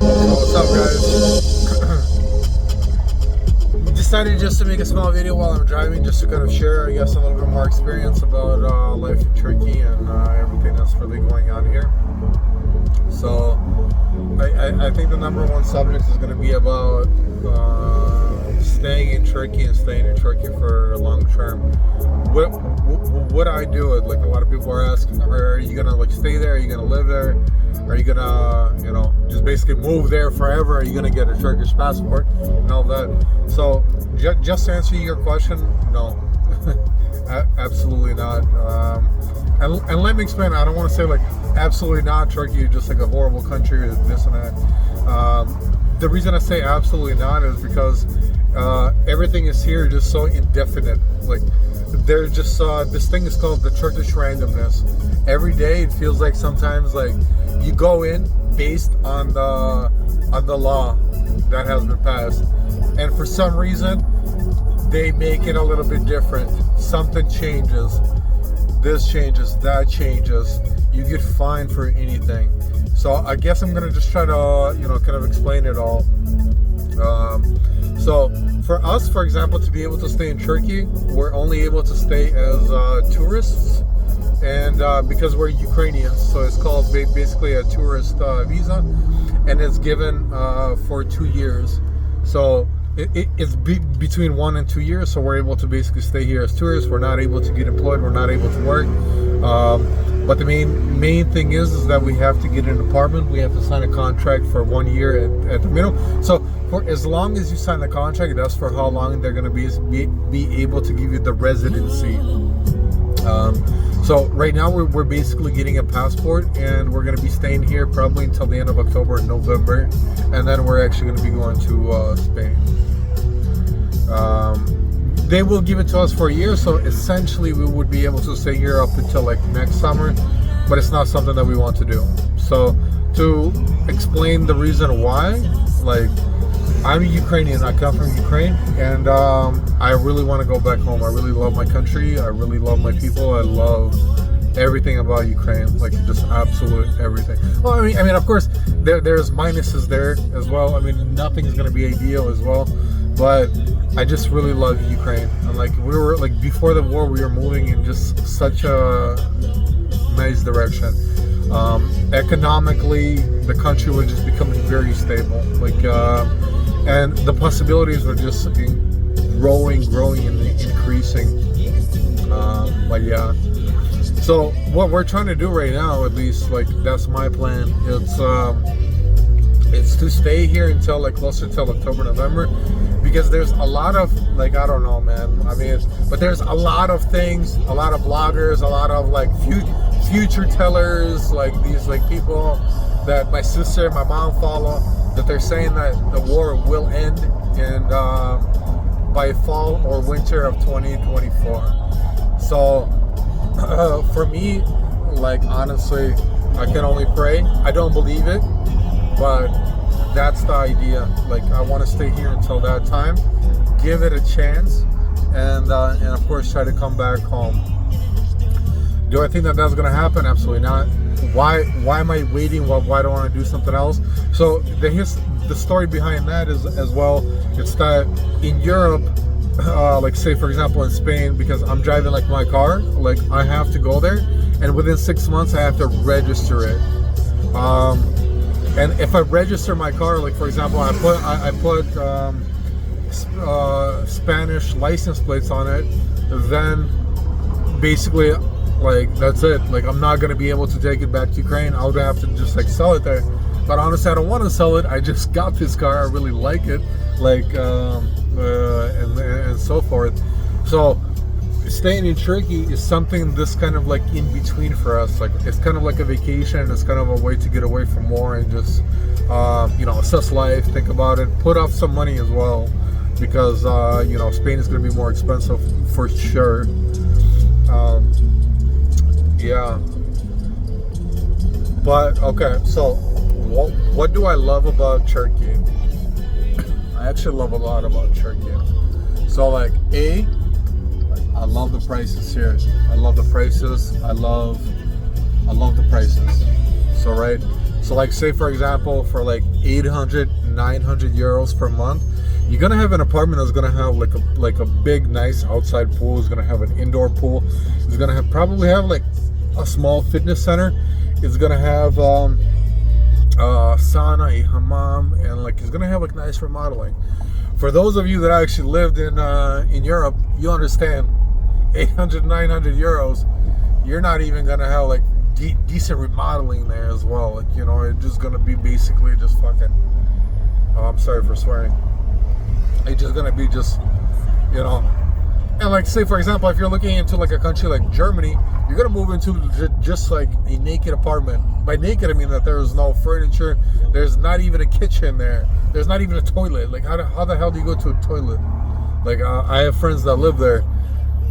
What's up, guys? Decided just to make a small video while I'm driving, just to kind of share, I guess, a little bit more experience about life in Turkey and everything that's really going on here. So, I think the number one subject is going to be about staying in Turkey and staying in Turkey for long term. What I do it, like a lot of people are asking, are you gonna like stay there? Are you gonna live there? Are you gonna, just basically move there forever? Are you gonna get a Turkish passport and all that? So, just to answer your question, no, absolutely not. And let me explain. I don't want to say like absolutely not. Turkey is just like a horrible country, or this and that. The reason I say absolutely not is because everything is here just so indefinite. Like, there's just this thing is called the Turkish randomness. Every day it feels like sometimes like you go in based on the law that has been passed, and for some reason they make it a little bit different. Something changes, this changes, that changes. You get fined for anything. So I guess I'm gonna just try to kind of explain it all. So for us, for example, to be able to stay in Turkey, we're only able to stay as tourists, and because we're Ukrainians, so it's called basically a tourist visa, and it's given for 2 years. So it's between 1 and 2 years, so we're able to basically stay here as tourists. We're not able to get employed, we're not able to work. But the main thing is that we have to get an apartment. We have to sign a contract for 1 year at the minimum. So for as long as you sign the contract, that's for how long they're going to be able to give you the residency. So right now we're basically getting a passport, and we're going to be staying here probably until the end of October and November, and then we're actually going to be going to Spain. They will give it to us for a year, so essentially we would be able to stay here up until like next summer, but it's not something that we want to do. So to explain the reason why, like, I'm Ukrainian, I come from Ukraine, and I really want to go back home. I really love my country, I really love my people, I love everything about Ukraine, like just absolute everything. Well, I mean, of course, there's minuses there as well. I mean, nothing's going to be ideal as well, but I just really love Ukraine. And like, we were like, before the war, we were moving in just such a nice direction. Economically, the country was just becoming very stable. Like, and the possibilities were just growing and increasing. But yeah. So what we're trying to do right now, at least, like, that's my plan. It's to stay here until like closer to October, November, because there's a lot of, like, I don't know, man. I mean, but there's a lot of things, a lot of bloggers, a lot of like future tellers, like these like people that my sister and my mom follow, that they're saying that the war will end in by fall or winter of 2024. So for me, like, honestly, I can only pray. I don't believe it, but that's the idea. Like, I want to stay here until that time, give it a chance, and of course try to come back home. Do I think that that's going to happen? Absolutely not. Why am I waiting? Why do I want to do something else? So the story behind that is as well, it's that in Europe, like say for example in Spain, because I'm driving like my car, like I have to go there, and within 6 months I have to register it. And if I register my car, like for example, I put Spanish license plates on it, then basically, like, that's it. Like, I'm not gonna be able to take it back to Ukraine. I'll have to just like sell it there. But honestly, I don't want to sell it. I just got this car. I really like it, like, and so forth. So staying in Turkey is something this kind of like in between for us. Like, it's kind of like a vacation. It's kind of a way to get away from war and just assess life, think about it, put off some money as well, because Spain is going to be more expensive for sure. Yeah. But okay, so what do I love about Turkey? I actually love a lot about Turkey. So like, I love the prices here. I love the prices. I love the prices. So right, So like say for example, for like 800, 900 euros per month, you're gonna have an apartment that's gonna have like a big nice outside pool. It's gonna have an indoor pool. It's gonna have probably have like a small fitness center. It's gonna have sauna, a hammam, and like it's gonna have like nice remodeling. For those of you that actually lived in Europe, you understand 800, 900 euros, you're not even gonna have like decent remodeling there as well. Like, you know, it's just gonna be basically just fucking, oh, I'm sorry for swearing. It's just gonna be just, you know, and like say for example, if you're looking into like a country like Germany, you're gonna move into just like a naked apartment. By naked, I mean that there's no furniture, there's not even a kitchen there, there's not even a toilet. Like how the hell do you go to a toilet? Like I have friends that live there,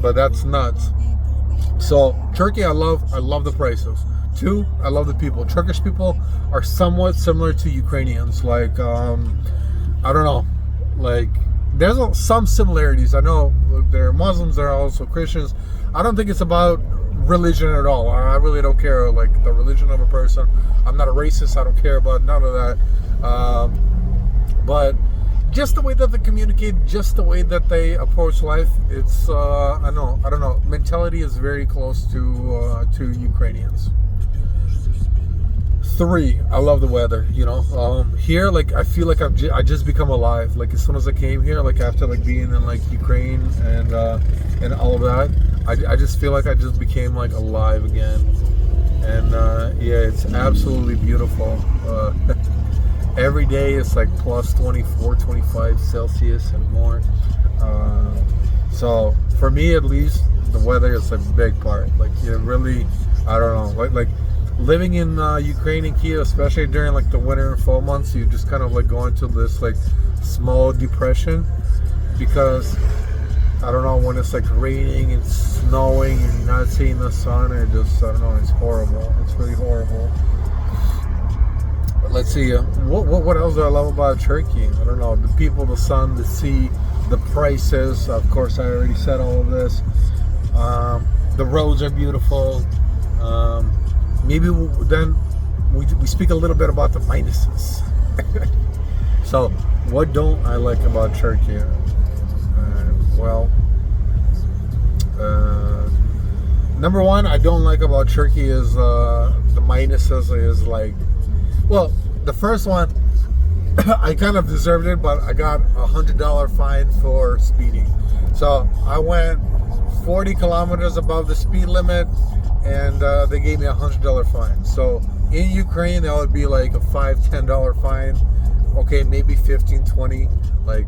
but that's nuts. So Turkey, I love the prices. Two, I love the people. Turkish people are somewhat similar to Ukrainians. Like I don't know, like there's some similarities. I know they're Muslims, they're also Christians. I don't think it's about religion at all. I really don't care like the religion of a person. I'm not a racist. I don't care about none of that. But just the way that they communicate, just the way that they approach life, it's I don't know. Mentality is very close to Ukrainians. Three, I love the weather. You know, here, like I feel like I just become alive. Like as soon as I came here, like after like being in like Ukraine and all of that, I just feel like I just became like alive again. And yeah, it's absolutely beautiful. Every day it's like plus 24, 25 Celsius and more. So for me at least, the weather is a big part. Like you really, I don't know, like living in Ukraine and Kiev, especially during like the winter and fall months, you just kind of like go into this like small depression because I don't know, when it's like raining and snowing and you're not seeing the sun, it just, I don't know, it's horrible. It's really horrible. But let's see, what else do I love about Turkey? I don't know, the people, the sun, the sea, the prices. Of course, I already said all of this. The roads are beautiful. Maybe then we speak a little bit about the minuses. So, what don't I like about Turkey? Well, number one I don't like about Turkey is the minuses is like, well, the first one I kind of deserved it, but I got $100 fine for speeding. So I went 40 kilometers above the speed limit, and they gave me $100 fine. So in Ukraine that would be like a $5-10 fine. Okay, maybe 15, 20, like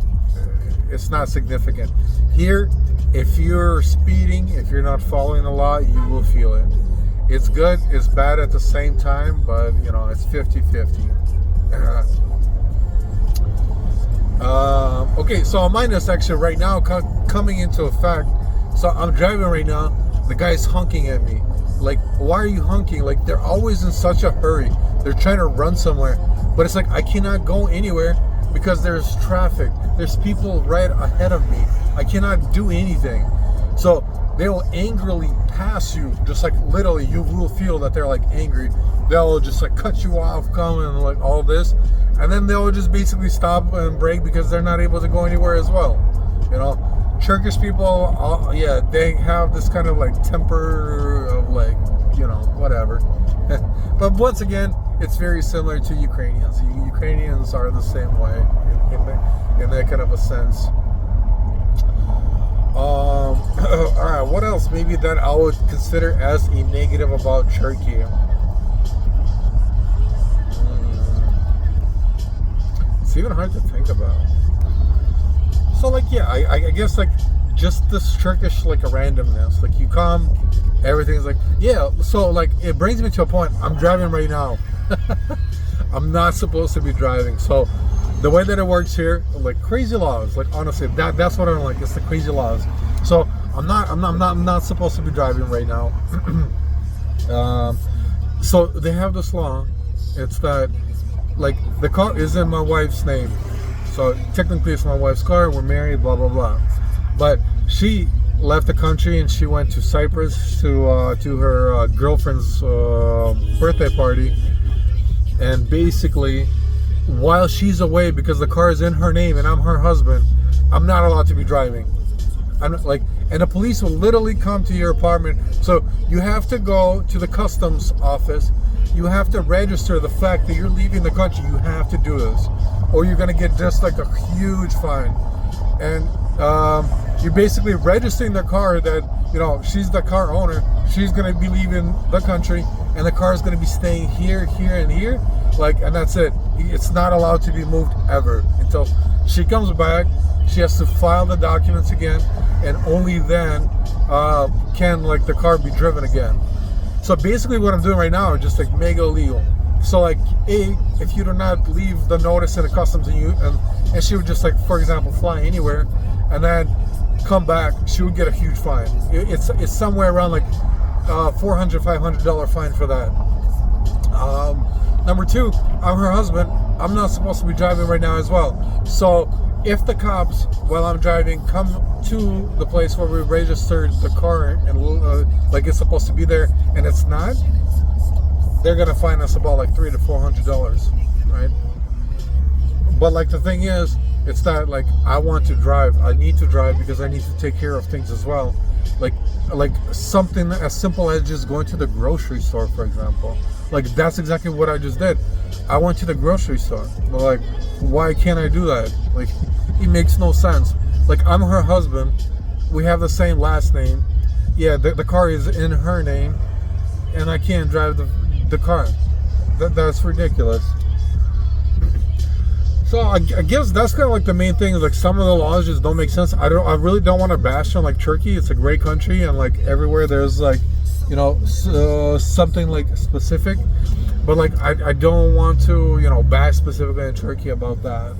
it's not significant. Here, if you're speeding, if you're not following the law, you will feel it. It's good, it's bad at the same time, but you know, it's 50-50. Okay, so a minus actually right now coming into effect. So I'm driving right now, the guy's honking at me. Like, why are you honking? Like, they're always in such a hurry. They're trying to run somewhere, but it's like I cannot go anywhere because there's traffic. There's people right ahead of me. I cannot do anything. So they will angrily pass you, just like literally you will feel that they're like angry. They'll just like cut you off, come and like all this, and then they'll just basically stop and brake because they're not able to go anywhere as well. You know, Turkish people, yeah, they have this kind of like temper of like, you know, whatever. But once again, it's very similar to Ukrainians. Ukrainians are the same way in that kind of a sense. Alright, what else maybe that I would consider as a negative about Turkey? It's even hard to think about. So like, yeah, I guess like just this Turkish like a randomness. Like you come, everything's like, yeah, so like it brings me to a point. I'm driving right now. I'm not supposed to be driving. So the way that it works here, like crazy laws, like honestly, that's what I don't like. It's the crazy laws. So I'm not supposed to be driving right now. So they have this law. It's that like the car is in my wife's name. So technically it's my wife's car. We're married, blah blah blah. But she left the country and she went to Cyprus to her girlfriend's birthday party. and basically, while she's away, because the car is in her name and I'm her husband, I'm not allowed to be driving. I'm not, like, and the police will literally come to your apartment. So you have to go to the customs office. You have to register the fact that you're leaving the country. You have to do this, or you're gonna get just like a huge fine. And you're basically registering the car that, you know, she's the car owner. She's gonna be leaving the country, and the car is gonna be staying here, here, and here. Like, and that's it. It's not allowed to be moved ever until she comes back. She has to file the documents again, and only then can like the car be driven again. So basically what I'm doing right now is just like mega illegal. So like, if you do not leave the notice in the customs, and she would just, like, for example, fly anywhere and then come back, she would get a huge fine. It's somewhere around like $400, $500 fine for that. Number two, I'm her husband. I'm not supposed to be driving right now as well. So if the cops, while I'm driving, come to the place where we registered the car and like it's supposed to be there, and it's not, they're gonna fine us about like $300 to $400, right? But like the thing is, it's not like I want to drive. I need to drive because I need to take care of things as well. Like something as simple as just going to the grocery store, for example. Like, that's exactly what I just did. I went to the grocery store. But like, why can't I do that? Like, it makes no sense. Like, I'm her husband. We have the same last name. Yeah, the car is in her name, and I can't drive the car. That's ridiculous. So I guess that's kind of like the main thing. Is like, some of the laws just don't make sense. I really don't want to bash on like Turkey. It's a great country, and like everywhere there's like, you know, something like specific. But like, I don't want to, you know, bash specifically in Turkey about that.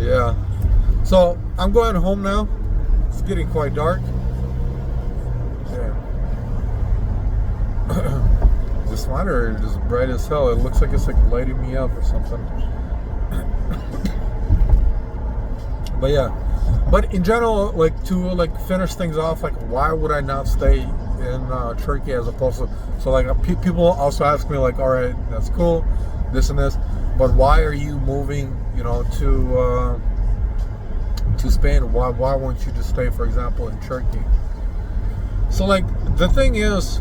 Yeah. So I'm going home now. It's getting quite dark. Yeah. This monitor is bright as hell. It looks like it's like lighting me up or something. But yeah. But in general, like, to like finish things off, like, why would I not stay in Turkey as opposed to, so like people also ask me like, all right, that's cool, this and this, but why are you moving, you know, to Spain? Why won't you just stay, for example, in Turkey? So like, the thing is,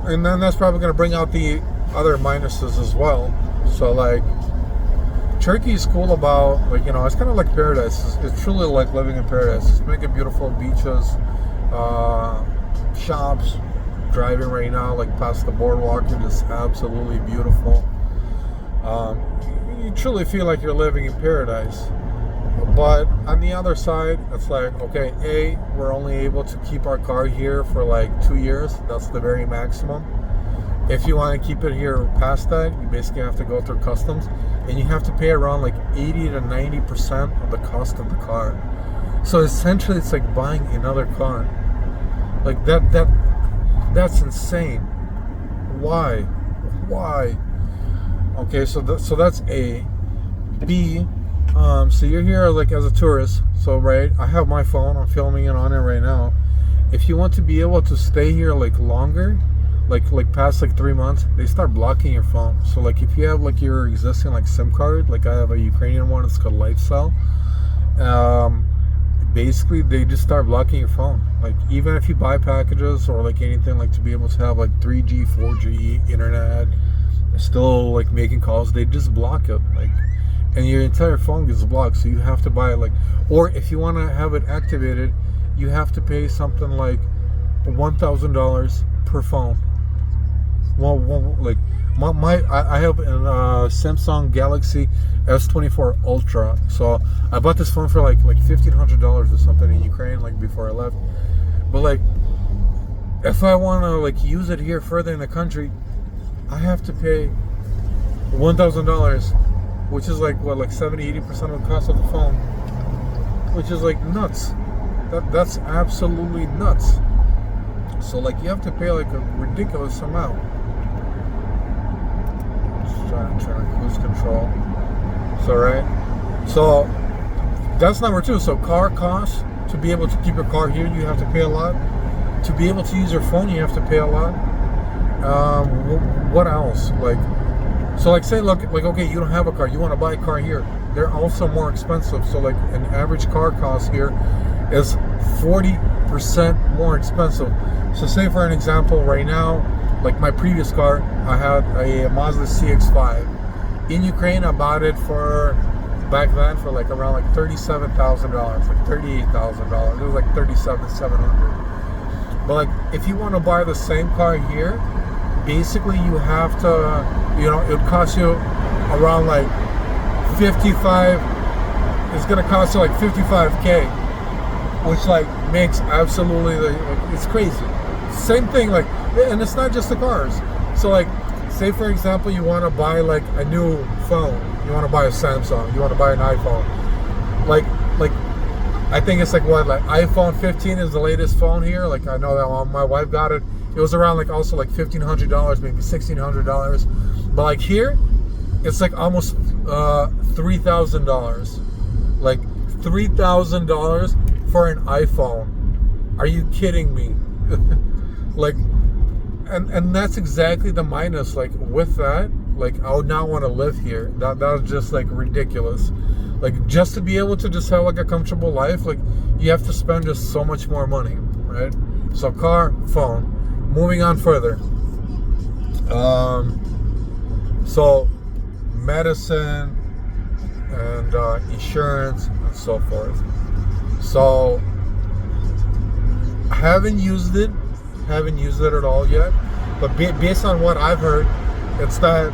and then that's probably going to bring out the other minuses as well. So like, Turkey is cool about, like, you know, it's kind of like paradise. It's truly like living in paradise. It's making beautiful beaches, shops, driving right now, like past the boardwalk, it is absolutely beautiful. You truly feel like you're living in paradise. But on the other side, it's like, okay, we're only able to keep our car here for like 2 years. That's the very maximum. If you want to keep it here past that, you basically have to go through customs, and you have to pay around like 80 to 90% of the cost of the car. So essentially, it's like buying another car. Like that's insane. Why? Okay, so that's A. B. So you're here like as a tourist. So right, I have my phone. I'm filming it on it right now. If you want to be able to stay here like longer, like past like 3 months, they start blocking your phone. So like, if you have like your existing like SIM card, like I have a Ukrainian one, it's called Lifestyle. Basically they just start blocking your phone. Like, even if you buy packages or like anything, like to be able to have like 3G, 4G internet, still like making calls, they just block it. Like, and your entire phone gets blocked. So you have to buy like, or if you want to have it activated, you have to pay something like $1,000 per phone. Well, like I have a Samsung Galaxy S24 Ultra. So I bought this phone for like $1,500 or something in Ukraine, like before I left. But like, if I want to like use it here further in the country, I have to pay $1,000, which is like what, like 70-80% of the cost of the phone, which is like nuts. That's absolutely nuts. So like, you have to pay like a ridiculous amount. Just trying to cruise control. So right, so that's number two. So car costs. To be able to keep your car here, you have to pay a lot. to be able to use your phone, you have to pay a lot. What else? Like, so like say, look, like, okay, you don't have a car, you want to buy a car here. They're also more expensive. So like an average car cost here is 40% more expensive. So say for an example, right now, like my previous car, I had a Mazda CX-5. In Ukraine, I bought it for, back then, for like around like $37,000, like $38,000. It was like $37,700. But like, if you want to buy the same car here, basically you have to, you know, it would cost you around like 55. It's gonna cost you like 55K, which like makes absolutely like, it's crazy. Same thing, like, and it's not just the cars. So like, say for example, you want to buy like a new phone. You want to buy a Samsung. You want to buy an iPhone. Like I think it's like what, like iPhone 15 is the latest phone here. Like I know that my wife got it. It was around like also like $1,500, maybe $1,600. But like here, it's like almost $3,000. Like $3,000 for an iPhone. Are you kidding me? Like, and that's exactly the minus. Like with that, like I would not want to live here. That was just like ridiculous. Like just to be able to just have like a comfortable life, like you have to spend just so much more money, right? So car, phone. Moving on further. So medicine and insurance and so forth. So I haven't used it at all yet, but based on what I've heard, it's that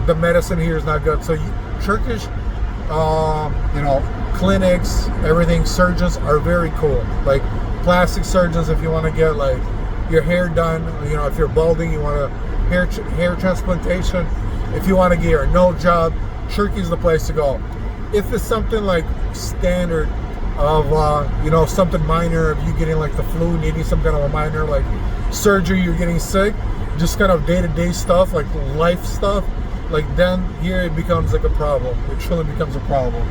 the medicine here is not good. So Turkish, you know, clinics, everything, surgeons are very cool. Like plastic surgeons, if you want to get like your hair done, you know, if you're balding, you want a hair transplantation. If you want to get your nose job, Turkey's the place to go. If it's something like standard of, you know, something minor, if you getting like the flu, needing some kind of a minor like surgery, you're getting sick, just kind of day-to-day stuff, like life stuff, like then here it becomes like a problem. It truly becomes a problem.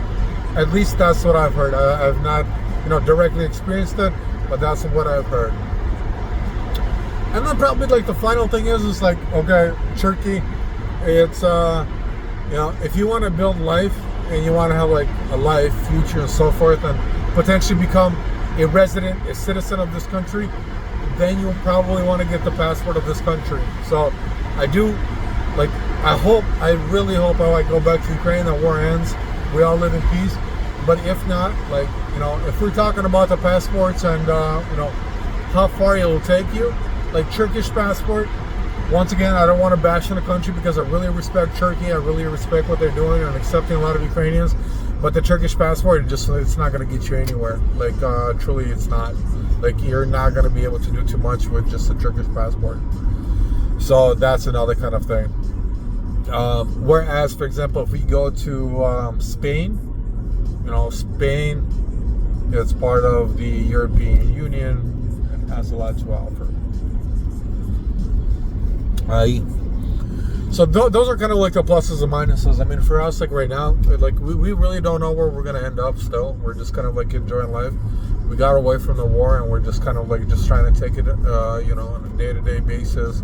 At least that's what I've heard. I've not, you know, directly experienced it, but that's what I've heard. And then probably like the final thing is like, okay, Turkey, it's, you know, if you want to build life and you want to have like a life, future and so forth, and potentially become a resident, a citizen of this country, then you'll probably want to get the passport of this country. So I do, like, I really hope I go back to Ukraine, the war ends, we all live in peace. But if not, like, you know, if we're talking about the passports and, you know, how far it will take you, like Turkish passport, once again, I don't want to bash on the country because I really respect Turkey. I really respect what they're doing and accepting a lot of Ukrainians. But the Turkish passport, it's not going to get you anywhere. Like, truly, it's not. Like, you're not going to be able to do too much with just a Turkish passport. So that's another kind of thing. Whereas, for example, if we go to Spain, you know, Spain is part of the European Union and has a lot to offer. So those are kind of like the pluses and minuses. I mean, for us, like right now, like we really don't know where we're gonna end up. Still, we're just kind of like enjoying life. We got away from the war, and we're just kind of like just trying to take it, you know, on a day-to-day basis.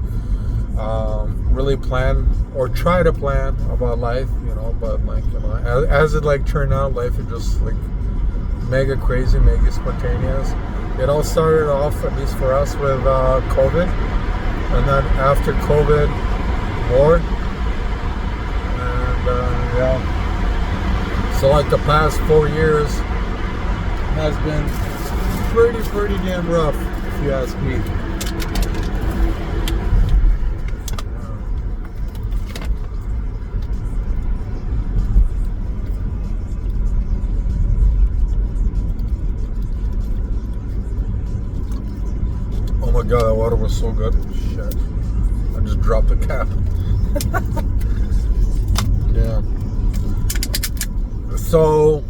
Really plan or try to plan about life, you know. But like, you know, as it like turned out, life is just like mega crazy, mega spontaneous. It all started off, at least for us, with COVID. And then after COVID, war, and yeah, so like the past 4 years has been pretty damn rough, if you ask me. Oh my god, that water was so good. Shit. I just dropped the cap. Yeah. So,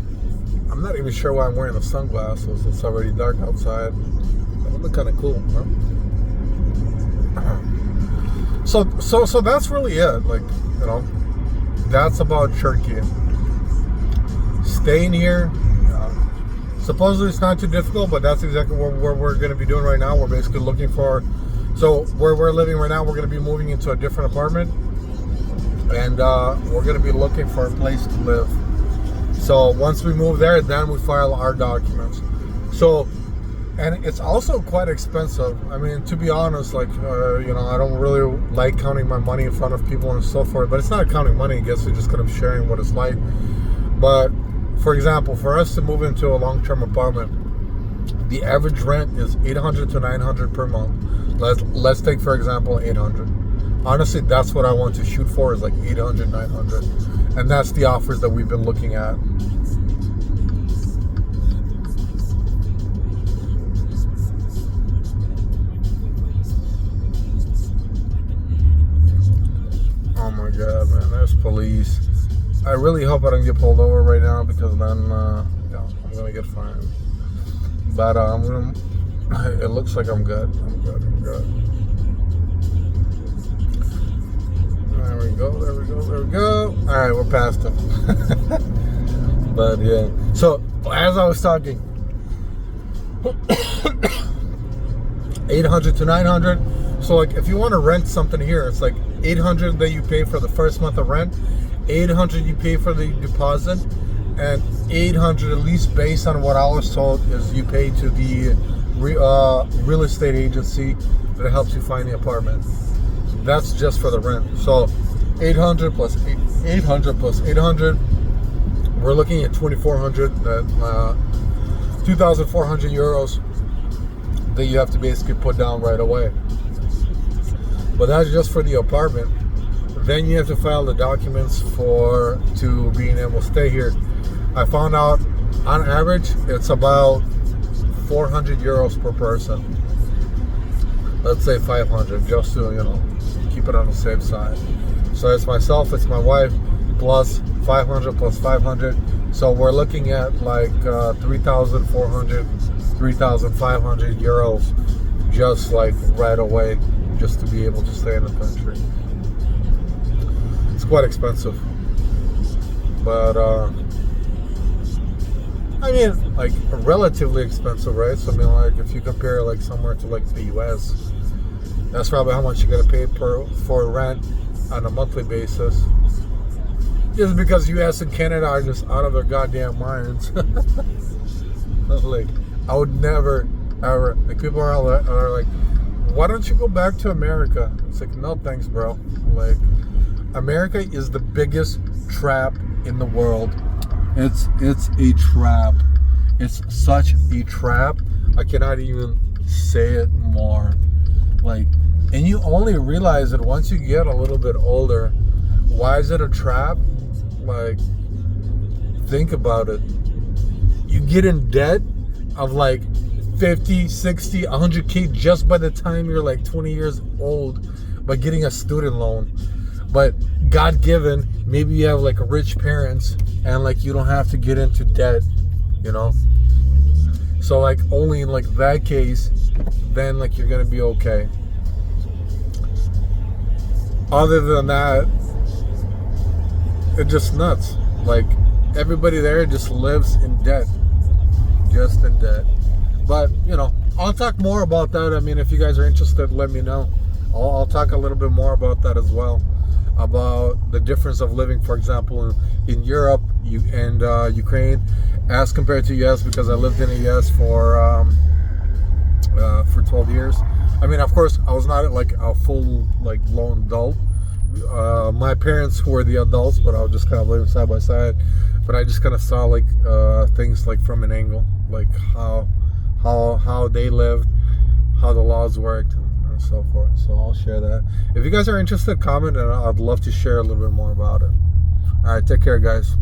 I'm not even sure why I'm wearing the sunglasses. It's already dark outside. That would look kind of cool, huh? So that's really it. Like, you know, that's about Turkey. Staying here, Supposedly it's not too difficult, but that's exactly what we're going to be doing right now. We're basically looking for, so where we're living right now, we're going to be moving into a different apartment, and we're going to be looking for a place to live. So once we move there, then we file our documents. So, and it's also quite expensive. I mean, to be honest, like, you know, I don't really like counting my money in front of people and so forth, but it's not counting money. I guess it's just kind of sharing what it's like. But for example, for us to move into a long-term apartment, the average rent is $800 to $900 per month. Let's take, for example, $800. Honestly, that's what I want to shoot for, is like $800, $900. And that's the offers that we've been looking at. Oh my God, man, there's police. I really hope I don't get pulled over right now, because then yeah, I'm gonna get fined. But it looks like I'm good. I'm good. There we go. All right, we're past him. But yeah, so as I was talking, 800 to 900. So like, if you want to rent something here, it's like 800 that you pay for the first month of rent, 800 you pay for the deposit, and 800, at least based on what I was told, is you pay to the real estate agency that helps you find the apartment. That's just for the rent. So 800 plus 800 plus 800, we're looking at 2,400, 2,400 euros that you have to basically put down right away. But that's just for the apartment. Then you have to file the documents to being able to stay here. I found out on average it's about 400 euros per person. Let's say 500, just to, you know, keep it on the safe side. So it's myself, it's my wife, plus 500 plus 500. So we're looking at like 3,400, 3,500 euros just like right away, just to be able to stay in the country. It's quite expensive, but I mean, like, relatively expensive, right? So I mean, like, if you compare like somewhere to like the US, that's probably how much you're gonna pay for rent on a monthly basis. Just because US and Canada are just out of their goddamn minds. Like, I would never ever, like, people are like, why don't you go back to America? It's like, no thanks, bro. Like, America is the biggest trap in the world. It's a trap. It's such a trap. I cannot even say it more. Like, and you only realize it once you get a little bit older. Why is it a trap? Like, think about it. You get in debt of like 50, 60, 100K just by the time you're like 20 years old by getting a student loan. But God given, maybe you have like rich parents and like you don't have to get into debt, you know? So like only in like that case, then like you're gonna be okay. Other than that, it's just nuts. Like, everybody there just lives in debt. Just in debt. But, you know, I'll talk more about that. I mean, if you guys are interested, let me know. I'll talk a little bit more about that as well. About the difference of living, for example, in Europe and Ukraine as compared to US, because I lived in the US for 12 years. I mean, of course, I was not like a full, like, lone adult. My parents were the adults, but I was just kind of living side by side. But I just kind of saw like things like from an angle, like how they lived, how the laws worked, and so forth. So I'll share that. If you guys are interested, comment, and I'd love to share a little bit more about it. All right, take care, guys.